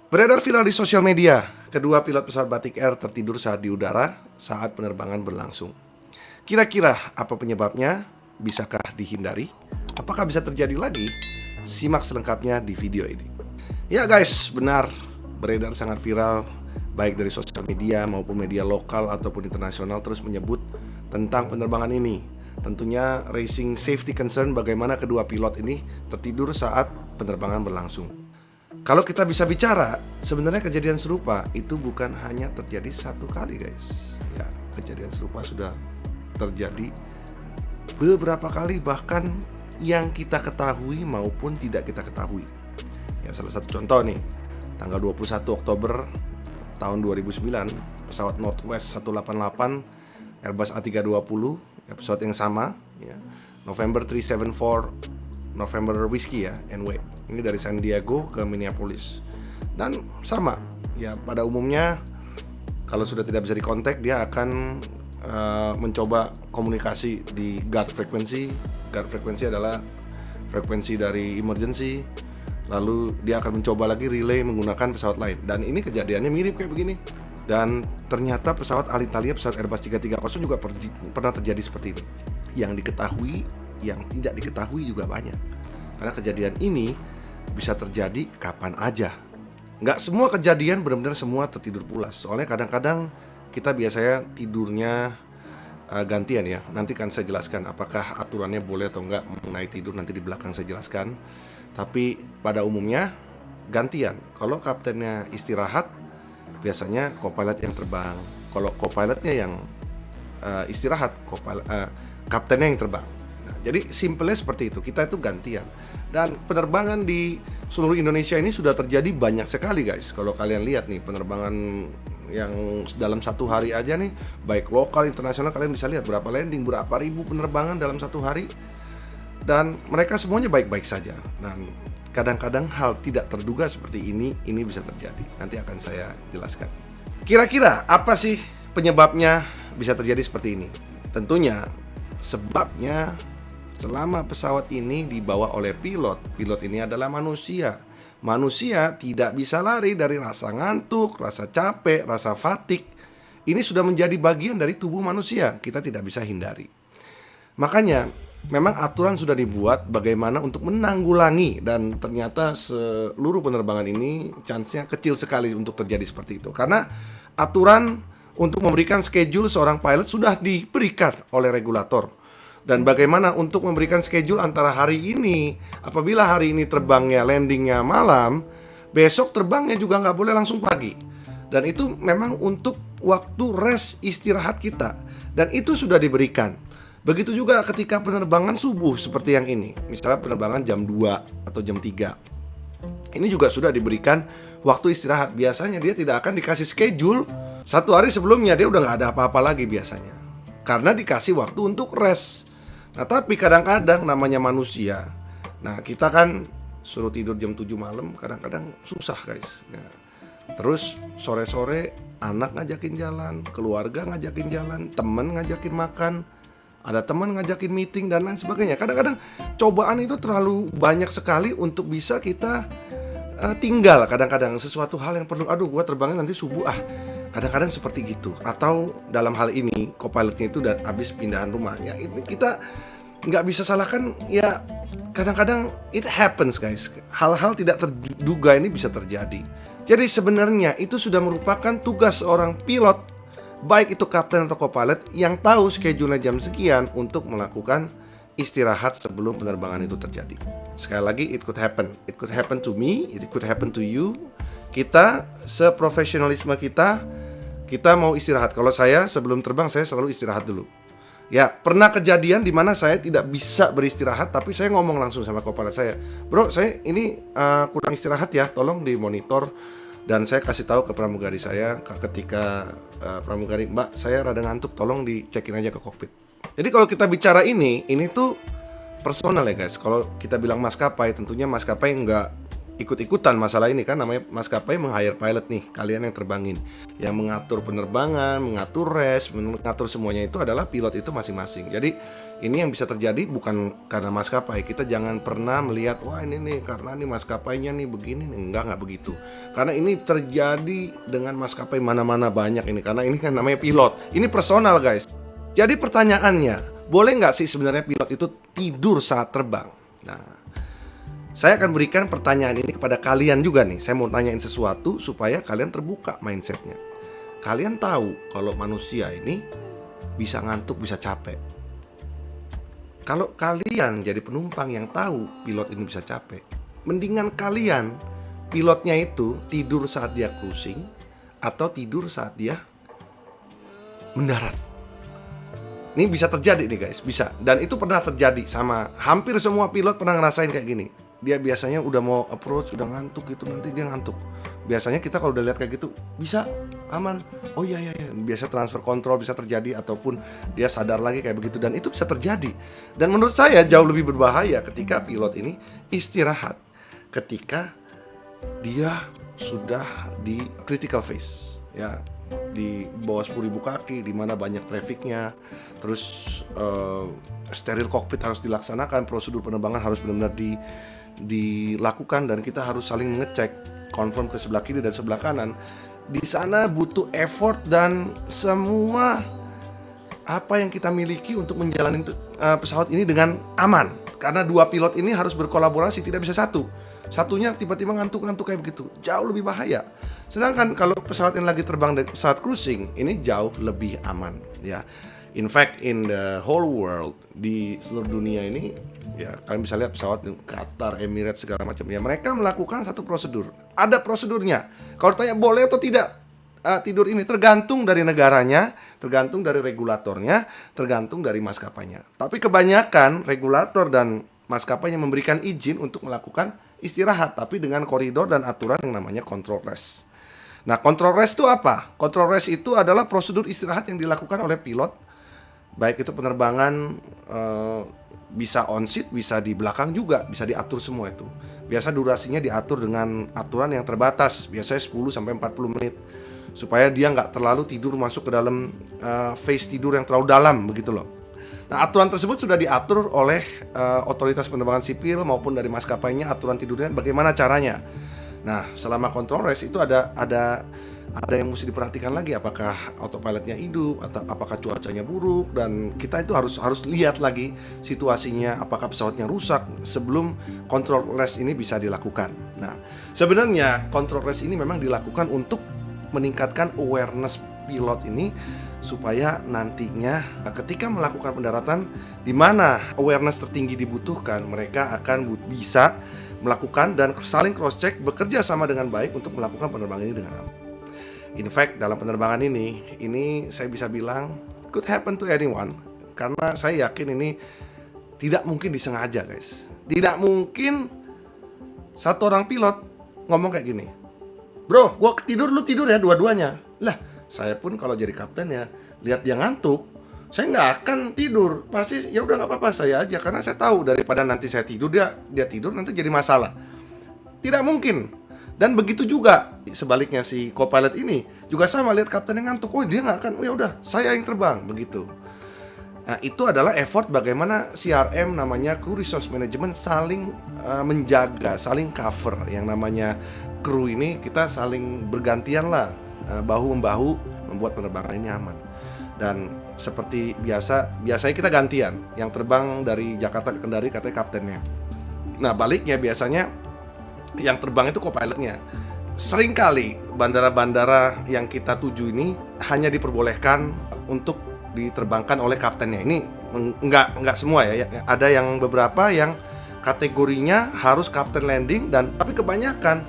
Beredar viral di sosial media, kedua pilot pesawat Batik Air tertidur saat di udara saat penerbangan berlangsung. Kira-kira apa penyebabnya? Bisakah dihindari? Apakah bisa terjadi lagi? Simak selengkapnya di video ini. Ya guys, benar, beredar sangat viral, baik dari sosial media maupun media lokal ataupun internasional terus menyebut tentang penerbangan ini. Tentunya racing safety concern bagaimana kedua pilot ini tertidur saat penerbangan berlangsung. Kalau kita bisa bicara, sebenarnya kejadian serupa itu bukan hanya terjadi satu kali guys. Ya, kejadian serupa sudah terjadi beberapa kali, bahkan yang kita ketahui maupun tidak kita ketahui. Ya, salah satu contoh nih, tanggal 21 Oktober tahun 2009, pesawat Northwest 188 Airbus A320, ya, pesawat yang sama, ya, November 374 November Whiskey ya, NW. Ini dari San Diego ke Minneapolis. Dan sama, ya pada umumnya kalau sudah tidak bisa dikontak, dia akan mencoba komunikasi di guard frequency. Guard frequency adalah frekuensi dari emergency. Lalu dia akan mencoba lagi relay menggunakan pesawat lain. Dan ini kejadiannya mirip kayak begini. Dan ternyata pesawat Alitalia, pesawat Airbus 330 juga pernah terjadi seperti ini. Yang diketahui, yang tidak diketahui juga banyak. Karena kejadian ini bisa terjadi kapan aja. Nggak semua kejadian benar-benar semua tertidur pulas. Soalnya kadang-kadang kita biasanya tidurnya gantian ya. Nanti kan saya jelaskan apakah aturannya boleh atau enggak mengenai tidur, nanti di belakang saya jelaskan. Tapi pada umumnya gantian. Kalau kaptennya istirahat, biasanya co-pilot yang terbang. Kalau co-pilotnya yang istirahat, kaptennya yang terbang. Nah, jadi simpelnya seperti itu. Kita itu gantian. Dan penerbangan di seluruh Indonesia ini sudah terjadi banyak sekali guys. Kalau kalian lihat nih, penerbangan yang dalam satu hari aja nih, baik lokal, internasional, kalian bisa lihat berapa landing, berapa ribu penerbangan dalam satu hari. Dan mereka semuanya baik-baik saja. Dan kadang-kadang hal tidak terduga seperti ini bisa terjadi. Nanti akan saya jelaskan. Kira-kira apa sih penyebabnya bisa terjadi seperti ini? Tentunya sebabnya selama pesawat ini dibawa oleh pilot ini adalah manusia. Manusia tidak bisa lari dari rasa ngantuk, rasa capek, rasa fatigue. Ini sudah menjadi bagian dari tubuh manusia, kita tidak bisa hindari. Makanya memang aturan sudah dibuat bagaimana untuk menanggulangi, dan ternyata seluruh penerbangan ini chance-nya kecil sekali untuk terjadi seperti itu. Karena aturan untuk memberikan schedule seorang pilot sudah diberikan oleh regulator. Dan bagaimana untuk memberikan schedule antara hari ini, apabila hari ini terbangnya, landingnya malam, besok terbangnya juga nggak boleh langsung pagi. Dan itu memang untuk waktu rest istirahat kita. Dan itu sudah diberikan. Begitu juga ketika penerbangan subuh seperti yang ini. Misalnya penerbangan jam 2 atau jam 3. Ini juga sudah diberikan waktu istirahat. Biasanya dia tidak akan dikasih schedule. Satu hari sebelumnya dia udah nggak ada apa-apa lagi biasanya. Karena dikasih waktu untuk rest. Nah tapi kadang-kadang namanya manusia. Nah kita kan suruh tidur jam 7 malam, kadang-kadang susah guys. Nah, terus sore-sore anak ngajakin jalan, keluarga ngajakin jalan, temen ngajakin makan, ada teman ngajakin meeting dan lain sebagainya. Kadang-kadang cobaan itu terlalu banyak sekali untuk bisa kita tinggal. Kadang-kadang sesuatu hal yang perlu, aduh gua terbangnya nanti subuh kadang-kadang seperti gitu. Atau dalam hal ini co-pilotnya itu udah habis pindahan rumah. Ya ini kita nggak bisa salahkan. Ya kadang-kadang it happens guys. Hal-hal tidak terduga ini bisa terjadi. Jadi sebenarnya itu sudah merupakan tugas seorang pilot, baik itu kapten atau co-pilot, yang tahu schedule-nya jam sekian untuk melakukan istirahat sebelum penerbangan itu terjadi. Sekali lagi, it could happen. It could happen to me, it could happen to you. Kita, seprofesionalisme kita mau istirahat. Kalau saya sebelum terbang, saya selalu istirahat dulu. Ya, pernah kejadian di mana saya tidak bisa beristirahat, tapi saya ngomong langsung sama co-pilot saya, bro, saya ini kurang istirahat ya, tolong dimonitor. Dan saya kasih tahu ke pramugari saya ketika pramugari, mbak, saya rada ngantuk, tolong dicekin aja ke kokpit. Jadi kalau kita bicara ini tuh personal ya guys. Kalau kita bilang maskapai, tentunya maskapai ikut-ikutan masalah ini kan, namanya maskapai meng-hire pilot nih, kalian yang terbangin. Yang mengatur penerbangan, mengatur rest, mengatur semuanya itu adalah pilot itu masing-masing. Jadi ini yang bisa terjadi bukan karena maskapai. Kita jangan pernah melihat wah ini nih karena ini maskapainya nih begini nih. Enggak begitu. Karena ini terjadi dengan maskapai mana-mana banyak ini, karena ini kan namanya pilot. Ini personal guys. Jadi pertanyaannya, boleh nggak sih sebenarnya pilot itu tidur saat terbang? Nah, saya akan berikan pertanyaan ini kepada kalian juga nih. Saya mau tanyain sesuatu supaya kalian terbuka mindsetnya. Kalian tahu kalau manusia ini bisa ngantuk, bisa capek. Kalau kalian jadi penumpang yang tahu pilot ini bisa capek, mendingan kalian pilotnya itu tidur saat dia cruising atau tidur saat dia mendarat. Ini bisa terjadi nih guys, bisa. Dan itu pernah terjadi sama hampir semua pilot, pernah ngerasain kayak gini. Dia biasanya udah mau approach, udah ngantuk gitu, nanti dia ngantuk. Biasanya kita kalau udah lihat kayak gitu, bisa aman. Oh iya. Biasa transfer kontrol bisa terjadi, ataupun dia sadar lagi kayak begitu, dan itu bisa terjadi. Dan menurut saya jauh lebih berbahaya ketika pilot ini istirahat, ketika dia sudah di critical phase, ya, di bawah 10.000 kaki, di mana banyak trafficnya, terus steril cockpit harus dilaksanakan, prosedur penerbangan harus benar-benar dilakukan, dan kita harus saling mengecek, confirm ke sebelah kiri dan sebelah kanan. Di sana butuh effort dan semua apa yang kita miliki untuk menjalani pesawat ini dengan aman. Karena dua pilot ini harus berkolaborasi, tidak bisa satunya tiba-tiba ngantuk-ngantuk kayak begitu, jauh lebih bahaya. Sedangkan kalau pesawat yang lagi terbang dari pesawat cruising, ini jauh lebih aman, ya. In fact, in the whole world, di seluruh dunia ini, ya kalian bisa lihat pesawat Qatar, Emirates segala macam, ya mereka melakukan satu prosedur. Ada prosedurnya. Kalau tanya boleh atau tidak tidur ini, tergantung dari negaranya, tergantung dari regulatornya, tergantung dari maskapainya. Tapi kebanyakan regulator dan maskapainya memberikan izin untuk melakukan istirahat, tapi dengan koridor dan aturan yang namanya control rest. Nah, control rest itu apa? Control rest itu adalah prosedur istirahat yang dilakukan oleh pilot, baik itu penerbangan bisa on seat, bisa di belakang juga, bisa diatur semua itu. Biasa durasinya diatur dengan aturan yang terbatas, biasanya 10 sampai 40 menit, supaya dia nggak terlalu tidur masuk ke dalam phase tidur yang terlalu dalam, begitu loh. Nah, aturan tersebut sudah diatur oleh otoritas penerbangan sipil maupun dari maskapainya, aturan tidurnya bagaimana caranya. Nah, selama control rest itu ada yang mesti diperhatikan lagi, apakah autopilotnya hidup atau apakah cuacanya buruk, dan kita itu harus lihat lagi situasinya, apakah pesawatnya rusak sebelum control rest ini bisa dilakukan. Nah, sebenarnya control rest ini memang dilakukan untuk meningkatkan awareness pilot ini, supaya nantinya ketika melakukan pendaratan di mana awareness tertinggi dibutuhkan, mereka akan bisa melakukan dan saling cross check, bekerja sama dengan baik untuk melakukan penerbangan ini dengan aman. In fact, dalam penerbangan ini saya bisa bilang could happen to anyone, karena saya yakin ini tidak mungkin disengaja guys. Tidak mungkin satu orang pilot ngomong kayak gini, bro, gua tidur, lu tidur ya, dua-duanya. Lah, saya pun kalau jadi kapten ya, lihat dia ngantuk, saya nggak akan tidur. Pasti ya udah nggak apa-apa, saya aja, karena saya tahu daripada nanti saya tidur dia tidur, nanti jadi masalah. Tidak mungkin. Dan begitu juga sebaliknya, si co-pilot ini juga sama, lihat kapten yang ngantuk, oh dia nggak akan, oh ya udah saya yang terbang, begitu. Nah, itu adalah effort bagaimana CRM, namanya Crew Resource Management, saling menjaga, saling cover. Yang namanya kru ini kita saling bergantian lah, bahu-membahu membuat penerbangan ini aman. Dan seperti biasanya kita gantian, yang terbang dari Jakarta ke Kendari katanya kaptennya. Nah, baliknya biasanya yang terbang itu co-pilotnya. Seringkali bandara-bandara yang kita tuju ini hanya diperbolehkan untuk diterbangkan oleh kaptennya. Ini enggak semua ya. Ada yang beberapa yang kategorinya harus kapten landing, dan tapi kebanyakan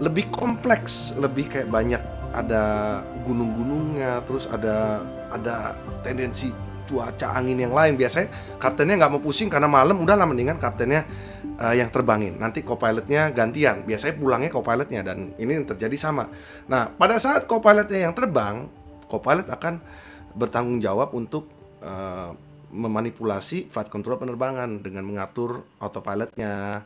lebih kompleks, lebih kayak banyak ada gunung-gunungnya, terus ada tendensi cuaca angin yang lain. Biasanya kaptennya nggak mau pusing karena malam, udahlah mendingan kaptennya yang terbangin, nanti co-pilotnya gantian. Biasanya pulangnya co-pilotnya, dan ini terjadi sama. Nah, pada saat co-pilotnya yang terbang, co-pilot akan bertanggung jawab untuk memanipulasi flight control penerbangan dengan mengatur autopilotnya,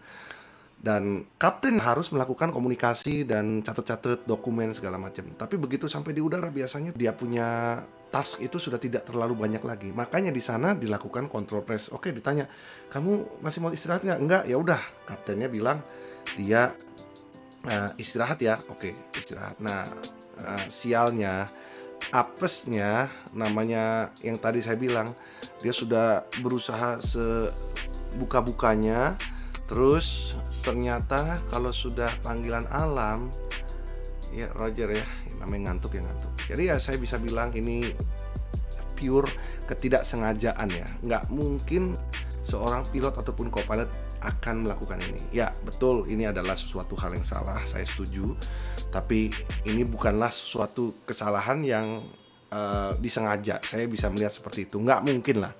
Dan kapten harus melakukan komunikasi dan catat-catat dokumen segala macam. Tapi begitu sampai di udara biasanya dia punya task itu sudah tidak terlalu banyak lagi. Makanya di sana dilakukan control press. Oke, ditanya, "Kamu masih mau istirahat nggak?" "Enggak." "Ya udah." Kaptennya bilang dia istirahat ya. Oke, istirahat. Nah, sialnya, apesnya, namanya yang tadi saya bilang, dia sudah berusaha sebuka-bukanya, terus ternyata kalau sudah panggilan alam, ya Roger ya, namanya ngantuk ya ngantuk. Jadi ya saya bisa bilang ini pure ketidaksengajaan ya. Nggak mungkin seorang pilot ataupun co-pilot akan melakukan ini. Ya betul, ini adalah sesuatu hal yang salah, saya setuju. Tapi ini bukanlah sesuatu kesalahan yang disengaja. Saya bisa melihat seperti itu. Nggak mungkin lah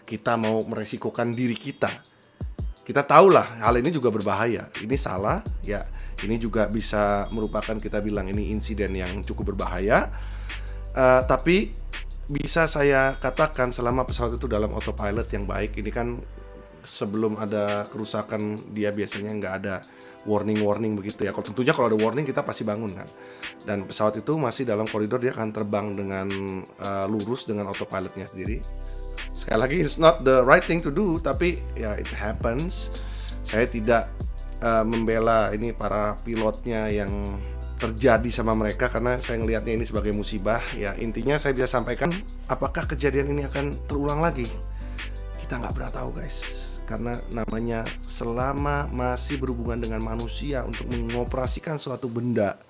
kita mau meresikokan diri kita. Kita tahulah hal ini juga berbahaya. Ini salah, ya. Ini juga bisa merupakan, kita bilang ini insiden yang cukup berbahaya. Tapi bisa saya katakan selama pesawat itu dalam autopilot yang baik, ini kan sebelum ada kerusakan dia biasanya nggak ada warning begitu ya. Kalau tentunya kalau ada warning kita pasti bangun kan. Dan pesawat itu masih dalam koridor, dia akan terbang dengan lurus dengan autopilotnya sendiri. Sekali lagi, it's not the right thing to do, tapi ya it happens. Saya tidak membela ini para pilotnya yang terjadi sama mereka, karena saya ngelihatnya ini sebagai musibah. Ya intinya saya bisa sampaikan, apakah kejadian ini akan terulang lagi? Kita nggak pernah tahu guys. Karena namanya selama masih berhubungan dengan manusia untuk mengoperasikan suatu benda,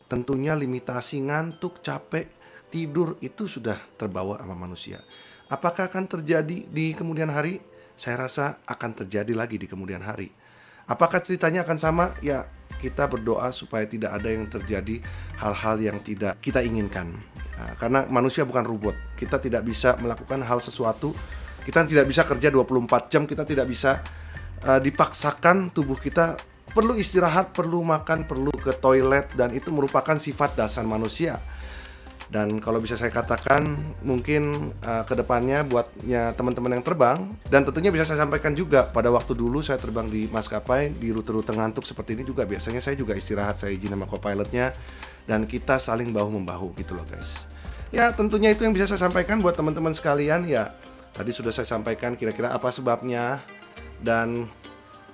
tentunya limitasi ngantuk, capek, tidur itu sudah terbawa sama manusia. Apakah akan terjadi di kemudian hari? Saya rasa akan terjadi lagi di kemudian hari. Apakah ceritanya akan sama? Ya, kita berdoa supaya tidak ada yang terjadi hal-hal yang tidak kita inginkan. Nah, karena manusia bukan robot. Kita tidak bisa melakukan hal sesuatu. Kita tidak bisa kerja 24 jam. Kita tidak bisa dipaksakan tubuh kita perlu istirahat, perlu makan, perlu ke toilet. Dan itu merupakan sifat dasar manusia. Dan kalau bisa saya katakan, mungkin kedepannya buatnya teman-teman yang terbang, dan tentunya bisa saya sampaikan juga, pada waktu dulu saya terbang di maskapai, di rute-rute ngantuk seperti ini juga, biasanya saya juga istirahat, saya izin sama co-pilotnya, dan kita saling bahu-membahu gitu loh guys. Ya tentunya itu yang bisa saya sampaikan buat teman-teman sekalian. Ya tadi sudah saya sampaikan kira-kira apa sebabnya, dan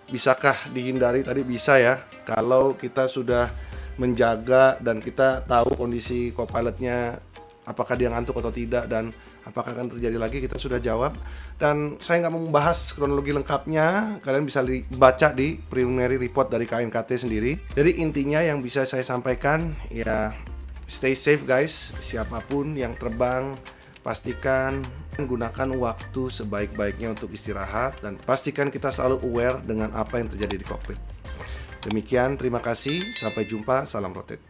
bisakah dihindari. Tadi bisa ya, kalau kita sudah menjaga dan kita tahu kondisi co-pilotnya, apakah dia ngantuk atau tidak dan apakah akan terjadi lagi, kita sudah jawab. Dan saya nggak mau membahas kronologi lengkapnya, kalian bisa baca di preliminary report dari KNKT sendiri. Jadi intinya yang bisa saya sampaikan ya, stay safe guys. Siapapun yang terbang, pastikan gunakan waktu sebaik-baiknya untuk istirahat, dan pastikan kita selalu aware dengan apa yang terjadi di kokpit. Demikian, terima kasih, sampai jumpa, salam rotate.